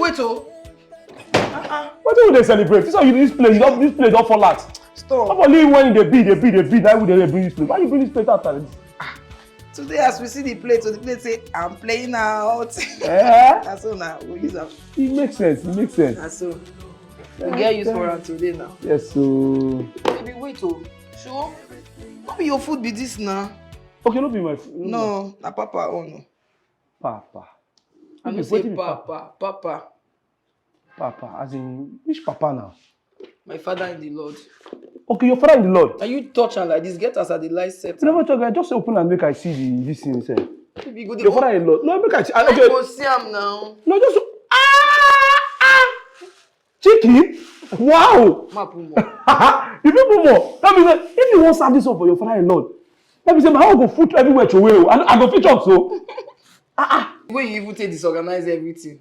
wait, oh. What do they celebrate? This place don't fall out. Stop. Only when they beat, now they bring this plate. Why you bring this plate out? Today, as we see the plate, so the plate say, I'm playing out. That's all now. We'll use that. It makes sense. That's all. We'll get used for it today now. Yes, so... Baby, wait, oh. Sure? What be your food be this now? Okay, not be my food. No, na Papa, oh no. Papa. I don't say Papa. Papa, as in, which Papa now? My father in the Lord. Okay, your father in the Lord. And you touch her like this, get us at the light set. You never talk, I just open and make I see this thing inside. Your father in the Lord. No, make I see. I go see him now. No, just... Chicken? Wow! You people more. That means that if you want to serve this up for your father in Lord, that means my house go foot everywhere to where I go fit up so. When you even take disorganize everything.